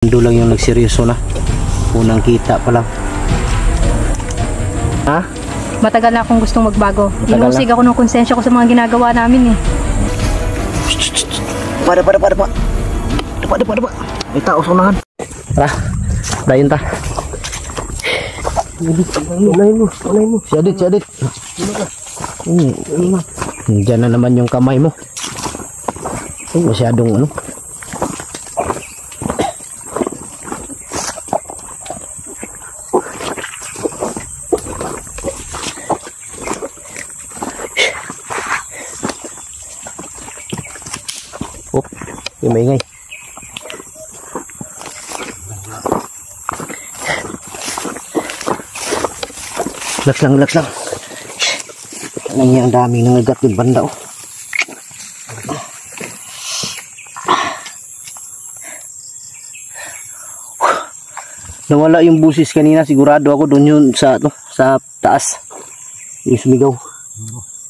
Ando lang yung nagseryoso na. Unang kita pa lang. Ha? Matagal na akong gustong magbago. Inusig ako ng konsensya ko sa mga ginagawa namin eh. Pada. May tao sa unahan. Tara, dayon ta. Unay mo. Si Adit. Diyan na naman yung kamay mo. Masyadong ano. Oh, yung maingay. Relax lang. Ano niya, ang daming nangagat yung banda oh. Nawala yung busis kanina, sigurado ako doon yun sa taas. Yung sumigaw.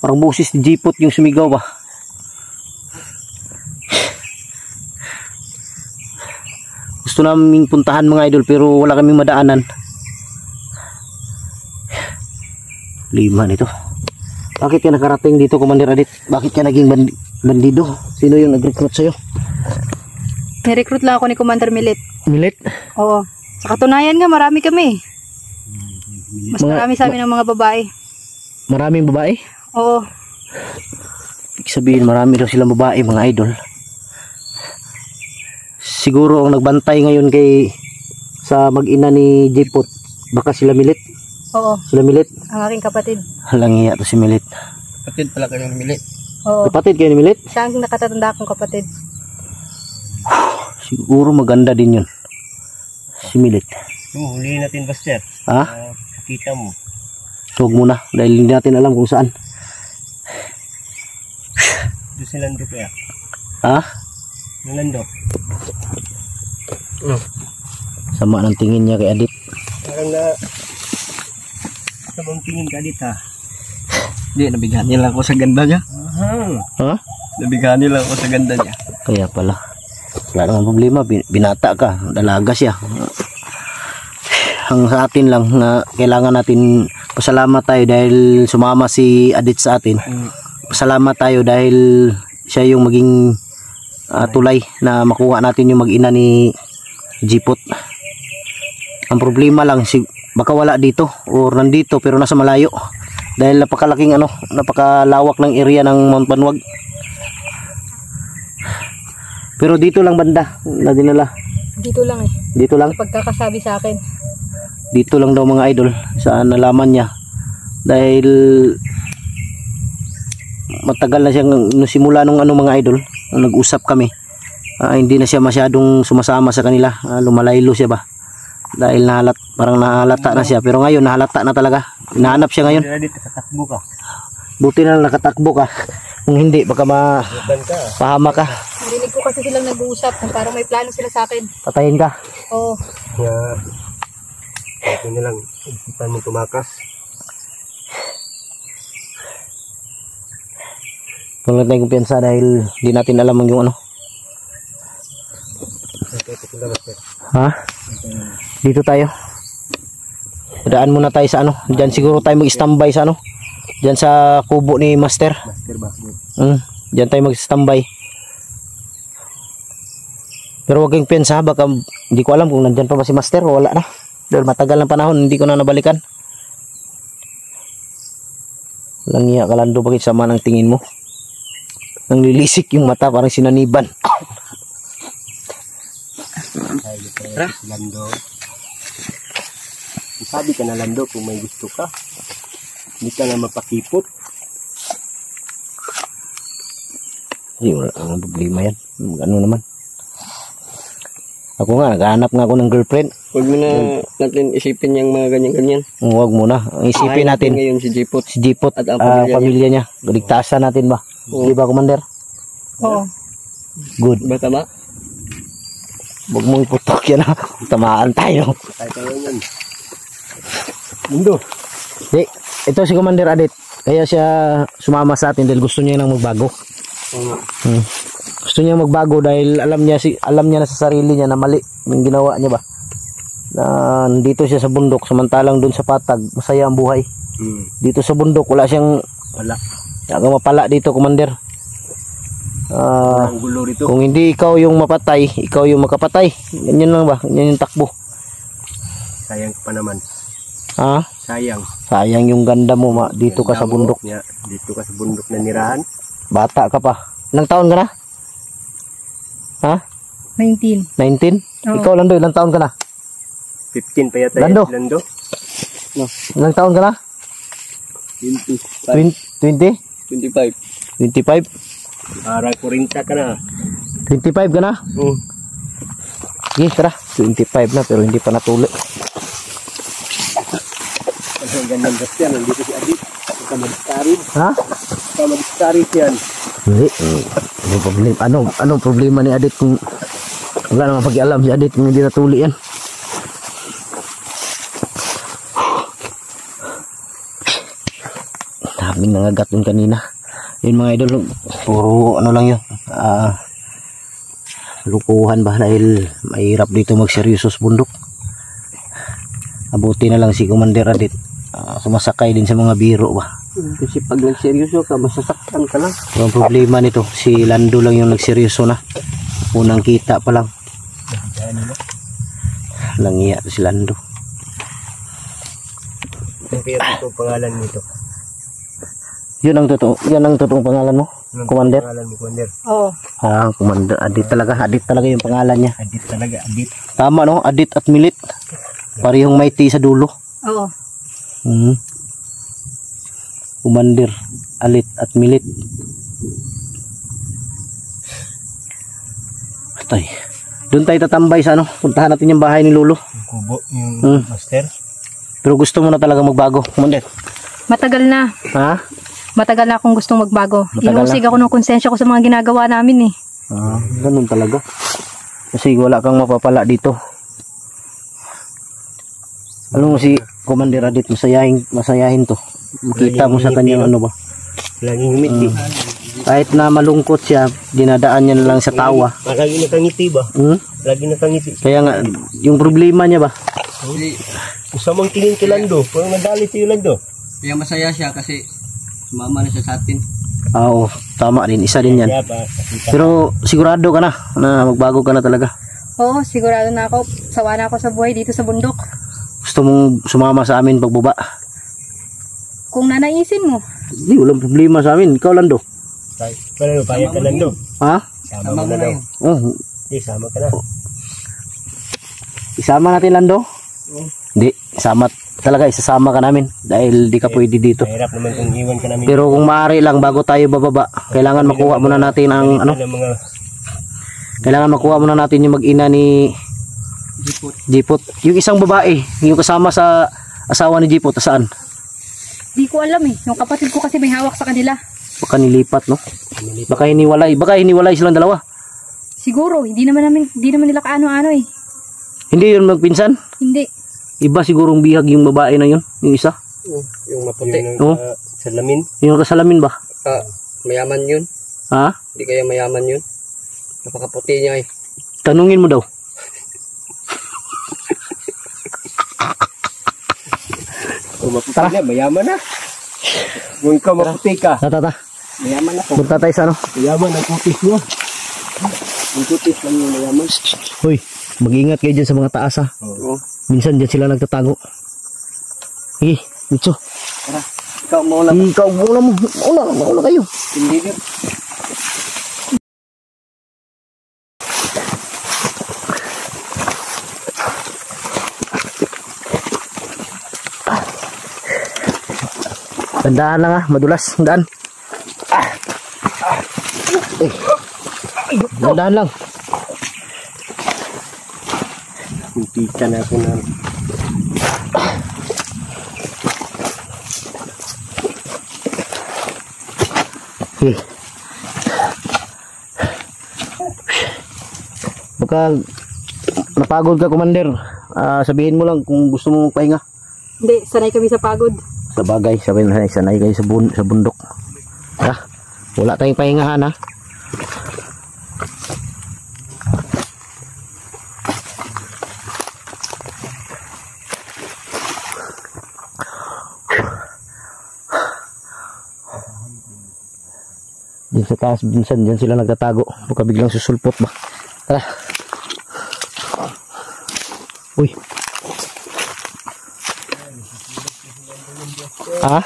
Parang busis ni Jipot yung sumigaw ba. Gusto namin puntahan mga idol pero wala kaming madaanan. 5 nito. Bakit ka nakarating dito, Commander Adit? Bakit ka naging bandido? Sino yung nag-recruit sa'yo? May-recruit lang ako ni Commander Milit. Milit? Oo. Sa katunayan nga, marami kami. Mas marami sa amin ng mga babae. Maraming babae? Oo. Ibig sabihin, marami daw silang babae, mga idol. Siguro ang nagbantay ngayon sa mag-ina ni Jipot, baka sila Milit? Oo. Sila Milit? Ang aking kapatid. Halang iya to si Milit. Kapatid pala kayo ni Milit. Oo. Kapatid kayo ni Milit? Siya ang nakatatanda akong kapatid. Siguro maganda din yun. Si Milit. Huli natin, Buster. Ha? Kita mo. Huwag muna dahil hindi natin alam kung saan. Doon si Lando kaya. Ha? Yung Lando. Sama ng tingin niya kay Adit. Parang na... Sabang tingin ka dito ha. Hindi, nabigani lang ako sa ganda niya. Ha? Nabigani lang ako sa ganda niya. Kaya pala. Wala naman problema. Binata ka. Dalaga siya. Ang sa atin lang na kailangan natin pasalamat tayo dahil sumama si Adit sa atin. Pasalamat tayo dahil siya yung maging tulay na makuha natin yung mag-ina ni Jipot. Ang problema lang baka wala dito or nandito pero nasa malayo dahil napakalaking napakalawak ng area ng Mount Banwag. Pero dito lang banda na dinala. Dito lang eh. Dito lang. Pagkakasabi sa akin. Dito lang daw mga idol. Saan nalaman niya. Dahil matagal na siyang simula nung mga idol. Nag-usap kami. Hindi na siya masyadong sumasama sa kanila. Lumalaylo siya ba. Dahil parang nahalata na siya. Pero ngayon nahalata na talaga. Hinahanap siya ngayon. Nakatakbo ka. Buti na lang nakatakbo ka. Kung hindi baka pahama ka. Narinig ko kasi silang nag-uusap. Parang may plano sila sa akin. Patayin ka. Oo. Kaya... Ito na lang. Isipan mo tumakas. Wala tayong kumpiyansa dahil hindi natin alam yung Ha? Dito tayo. Daan muna tayo sa Diyan siguro tayo mag-standby sa Diyan sa kubo ni Master. Diyan tayo mag-standby. Pero wag kang kumpiyansa, baka hindi ko alam kung nandyan pa ba si Master o wala na. Dahil matagal ng panahon hindi ko na nabalikan. Walang iya ka, Lando, bakit sama ng tingin mo? Nang lilisik yung mata, parang sinaniban. Lando. Sabi ka na, Lando, kung may gusto ka. Hindi ka na mapakipot. Hindi, wala ang problema yan. Ano naman. Ako nga, naghahanap nga ako ng girlfriend. Huwag mo na natin isipin yung mga ganyan-ganyan. Huwag muna. Ang isipin natin ngayon si Jipot. Si Jipot at ang pamilya niya. Ligtasan natin ba? Di ba, Commander? Oo. Good. Bata ba? Huwag mong iputok yan ha. Tamaan tayo. Tayo yan. Mundo. Di, ito si Commander Adit. Kaya siya sumama sa atin dahil gusto niya nang magbago. Gusto niya magbago dahil alam niya na sa sarili niya na mali yung ginawa niya ba. Na dito siya sa bundok samantalang doon sa patag masaya ang buhay. Dito sa bundok wala siyang mapala dito, Commander. Gulo rito. Kung hindi ikaw yung mapatay, ikaw yung makapatay. Ganyan lang ba? Ganyan yung takbo. Sayang pa naman. Ha? Sayang yung ganda mo dito ka sa bundok. Dito ka sa bundok na nirahan. Bata ka pa. Ilang taon ka na? Ha? 19. 19? Oo. Ikaw, Lando, ilang taon ka na? 15 pa yata. Lando. Lando. No. Ilang taon ka na? 20. 20? 25. 25? Parang 40 ka na. 25 ka na? Sige, tara. 25 na pero hindi pa natuloy. Ang gandang gas yan. Nandito si Adit. Kamadistarid. Ha? Kamadistarid yan. Hindi. Anong problema ni Adit kung wala naman pag-ialam si Adit kung hindi natuloy yan? Daming nangagat yun kanina. Yun mga idol, puro ano lang yun. Lukuhan ba dahil mahirap dito magseryoso sa bundok. Abuti na lang si Commander Adit. Sumasakay din sa mga biro ba. Kasi pag nagseryoso ka, masasaktan ka lang. Ang problema nito, si Lando lang yung nagseryoso na. Unang kita pa lang. Langiya si Lando. Ano kaya ito pangalan nito? Yan ang totoong pangalan mo, Commander? Pangalan mo, Commander. Oo. Commander Adit talaga yung pangalan niya. Adit talaga, Adit. Tama no, Adit at Milit. Parehong mighty sa dulo. Oo. Commander Alit at Milit. Patay. Doon tayo tatambay sa puntahan natin yung bahay ni Lolo. Yung kubo, yung master. Pero gusto mo na talaga magbago, Commander? Matagal na. Ha? Matagal na akong gustong magbago. Matagal Inusig ako ng konsensya ko sa mga ginagawa namin eh. Ganun talaga. Kasi wala kang mapapala dito. Alam mo si Commander Adit, masayahin to. Makita mo sa kanyang ano ba. Laging ngumiti. Kahit na malungkot siya, dinadaan niya na lang sa tawa. Lagi nakangiti ba? Lagi nakangiti. Kaya nga, yung problema niya ba? Usamang tingin kay Lando. Parang nadalit si Lando. Kaya masaya siya kasi sumama na siya sa atin. Oo, tama din. Isa din yan. Kaya pa, Pero sigurado ka na magbago ka na talaga. Oo, sigurado na ako. Sawa na ako sa buhay dito sa bundok. Gusto mong sumama sa amin pagbaba? Kung nanaisin mo. Hindi, walang problema sa amin. Ikaw, Lando. Pero payag ka Lando. Ha? Sama mo na daw. Oh, Sama ka na. isama natin, Lando? Hindi, isasama ka namin. Dahil di ka pwede dito. Mahirap naman kung iwan ka namin. Pero kung maaari lang, bago tayo bababa, kailangan makuha muna natin ang kailangan makuha muna natin yung mag-ina ni Jipot. Yung isang babae, yung kasama sa asawa ni Jipot, saan? Di ko alam eh. Yung kapatid ko kasi may hawak sa kanila. Baka nilipat, no? Baka hiniwalay silang dalawa. Siguro, hindi naman nila kaano-ano eh. Hindi yun magpinsan? Hindi. Iba sigurong bihag yung babae na yun, yung isa. Yung maputi. Oh. Salamin. Yung kasalamin ba? Mayaman yun. Ha? Hindi kaya mayaman yun. Napakaputi niya eh. Tanungin mo daw. Kung maputi na, mayaman na. Kung ikaw maputi ka, Tata. mayaman ako. Punta tayo sa Mayaman ang kutis mo. Ang kutis lang yung mayaman. Hoy, mag-ingat kayo dyan sa mga taas ha. Oo. Minsan dyan sila nagtatago. Sige, Mitso. Tara, ikaw mauna. Ikaw, mauna kayo. Hindi din. Tandaan lang ha, madulas ang daan. Tandaan lang. Kuntika na ako na. Okay. Baka napagod ka, Commander. Sabihin mo lang kung gusto mo magpahinga. Hindi, sanay kami sa pagod. Sa bagay, sanay kayo sa bundok. Ha? Wala tayong pahingahan ha. Din sa taas, minsan dyan sila nagtatago. Baka biglang susulpot ba. Tara. Uy. Ha?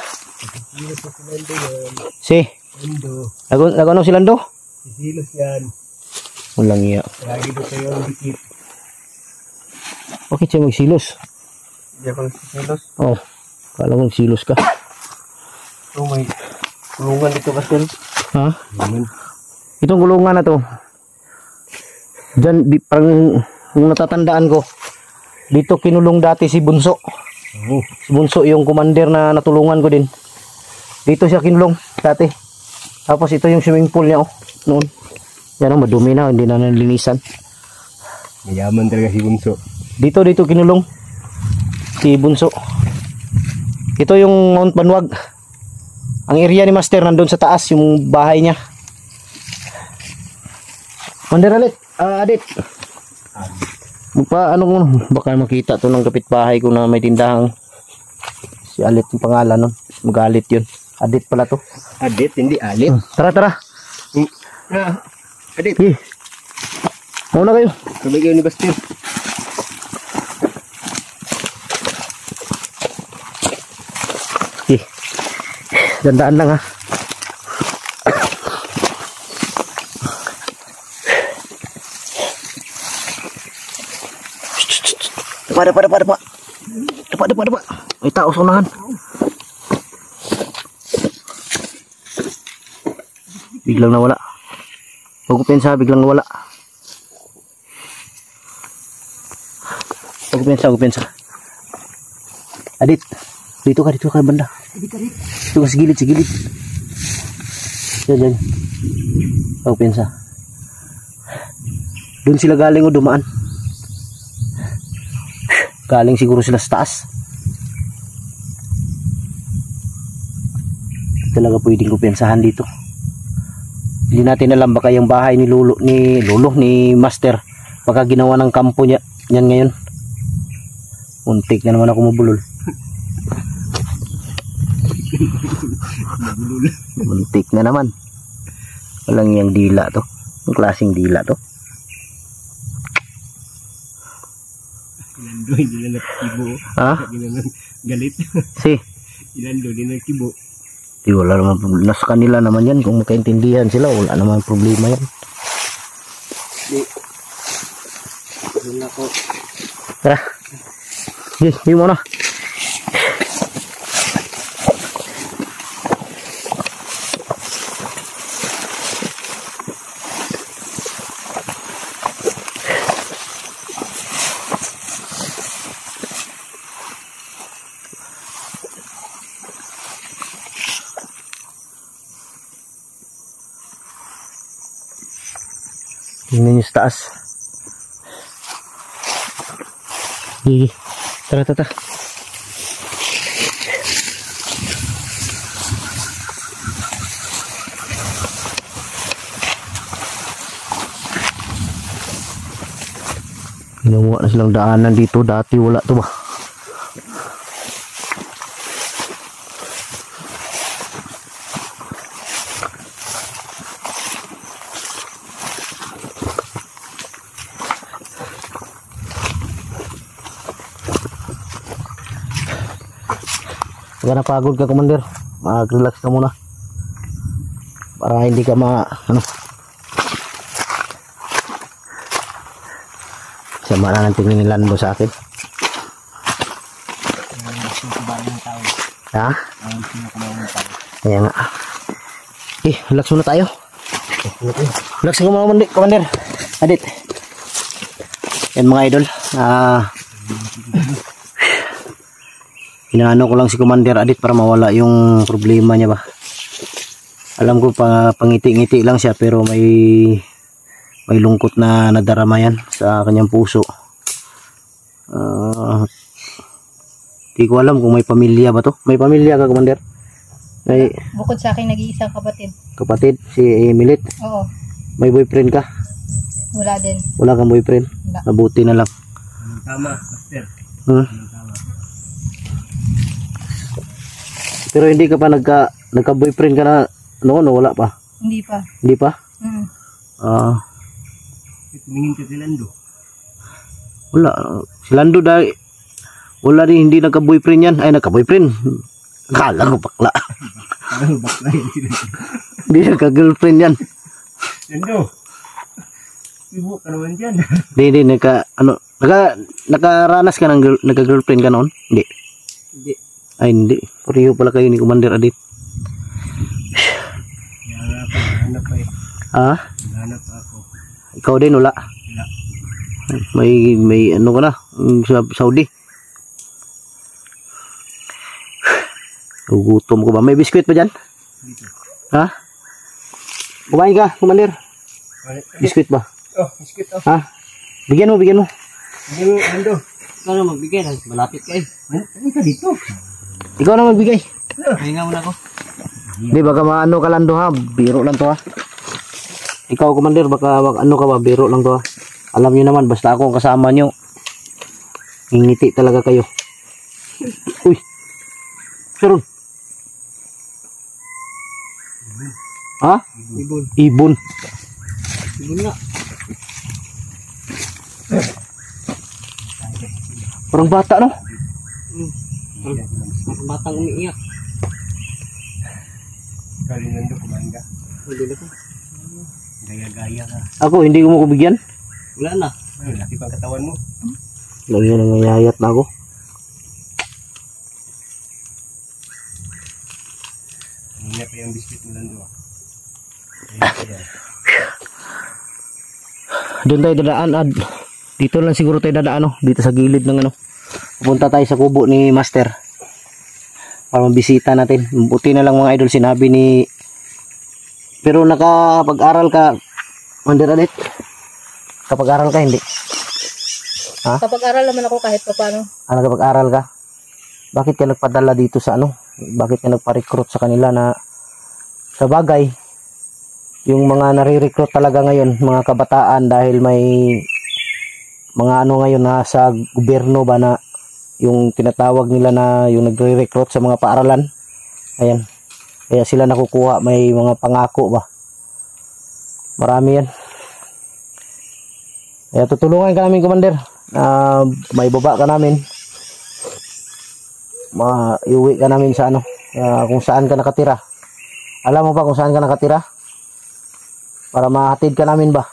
Si. Nagano si Lando? Silos yan. Walang iya. Lagi doon kayo ang dikit. Bakit siya magsilos? Hindi ako silos. Oh. Kala mo magsilos ka. So may kulungan dito kasi. Ha? Itong gulungan na to. Diyan, parang yung natatandaan ko. Dito kinulong dati si Bunso. Si Bunso yung commander na natulungan ko din. Dito siya kinulong dati. Tapos ito yung swimming pool niya noon. Yan madumi na, hindi na nalinisan. Mayaman talaga si Bunso. Dito kinulong si Bunso. Ito yung Mount Banwag. Ang area ni Master nandun sa taas, yung bahay niya. Manderalit, Adit. Baka makita to ng kapitbahay ko na may tindahang si Alit yung pangalan nun. Magalit yun. Adit pala to. Adit, hindi Alit. Tara. Adit. Mauna kayo. Sabay kayo ni Bastir. Dandaan lang ha. Depa. May tao sa unahan. Biglang nawala. Huwag ko pensa, biglang nawala. Huwag ko pensa. Adit, dito ka banda. Dito ka sa gilid. Diyan. Huwag pensa. Doon sila galing o dumaan. Galing siguro sila sa taas. Talaga pwedeng kupensahan dito. Hindi natin alam, baka yung bahay ni Lolo ni Master baka ginawa ng kampo niya yan ngayon. Muntik na naman ako mabulol. Muntik na naman. Walang yung dila to. Ang klaseng dila to. Ilando, hindi na nagkibo. Ha? Hindi na galit. Si? Ilando, hindi na nagkibo. Di wala naman problema. Nasa kanila naman yan. Kung makaintindihan sila, wala naman problema yan. Tara. Hindi mo na. Tingnan nyo sa taas. Tara. Ginawa na silang daanan dito. Dati wala to ba? Pagka napagod ka, Commander, mag-relax ka muna para hindi ka sama na ng tingin ni Lando sa akin. Ha? Kaya nga. Relax muna tayo. Relax ka muna, Commander. Adit. Yan mga idol. Inaano ko lang si Commander Adit para mawala yung problema niya ba. Alam ko pangiti-ngiti lang siya pero may lungkot na nadarama yan sa kanyang puso. Di ko alam kung may pamilya ba to. May pamilya ka, Commander? Bukod sa akin, nag-iisang kapatid. Kapatid? Si Emilit? Oo. May boyfriend ka? Wala din. Wala kang boyfriend? Wala. Mabuti na lang. Tama, Master. Pero hindi ka pa nagka-boyfriend ka na noon o wala pa? Hindi pa. Hindi pa? Mm. Tumingin ka si Lando. Wala. Si Lando dahil wala rin, hindi nagka-boyfriend yan. Ay, nagka-boyfriend. Akala ko bakla. Ano bakla yun sila? Hindi nagka-girlfriend yan. Lando. Ibu ka naman dyan. Hindi, nakaranas ka ng nagka-girlfriend ka noon? Hindi. Hindi. Ay, hindi. Pareho pala kayo ni Commander Adit. Hanap pa eh. Ha? Hanap ako. Ikaw din, wala. Wala. May ano ka na, sa Saudi. Gugutom ko ba? May biskwit pa dyan? Dito. Ha? Kumain ka, Commander. Biskwit ba? Oh, biskit oh. Ha? Bigyan mo. Hindi mo, Lando. Ano magbigay? Malapit ka eh. Ano ka dito? Ikaw na magbigay. Hinga muna ako. Di baka maano ka lang to ha. Biro lang to ha. Ikaw, Commander, baka ano ka ba? Biro lang to ha. Alam nyo naman, basta ako kasama nyo. Ngingiti talaga kayo. Uy. Sharon. Ha? Ibon. Ibon. Ibon nga. Parang bata no? Parang batang umiiyak. Kali Lando, kumain ka. Hindi na ko. Gaya-gaya ka. Ako, hindi ko mo kubigyan. Wala na. Ano, laki pang katawan mo. Lagi na ngayayat na ako. Hinap pa yung biskit mo, Lando. Doon tayo dadaan. Dito lang siguro tayo dadaan. No? Dito sa gilid ng ano. Pupunta tayo sa kubo ni Master. Para mabisita natin. Buti na lang mga idol sinabi ni... Pero nakapag-aral ka, Commander Adit? Kapag-aral ka, hindi? Ha? Kapag-aral naman ako kahit pa paano. Nakapag-aral ka? Bakit ka nagpadala dito sa ano? Bakit ka nagpa-recruit sa kanila na sa bagay? Yung mga nare-recruit talaga ngayon, mga kabataan dahil may mga ano ngayon nasa gobyerno ba na yung tinatawag nila na yung nagre-recruit sa mga paaralan. Ayan. Kaya sila nakukuha, may mga pangako ba. Marami yan. Kaya tutulungan ka namin, Commander. May baba ka namin. Iuwi ka namin sa ano, kung saan ka nakatira. Alam mo ba kung saan ka nakatira? Para mahatid ka namin ba?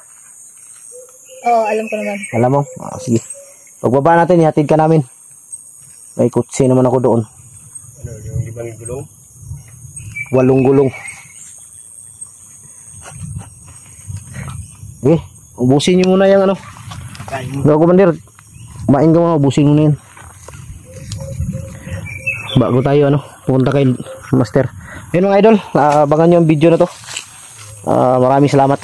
Oo, alam ko naman. Alam mo? Sige. Pagbaba natin, ihatid ka namin. May kutsi naman ako doon. Ano, yung ibang gulong? 8 gulong. Okay, ubusin nyo muna yung ano. Ikaw, Commander, kumain ka muna, ubusin mo na yan. Bago tayo ano, pupunta kay Master. Ayun mga idol, abangan nyo ang video na to. Maraming salamat.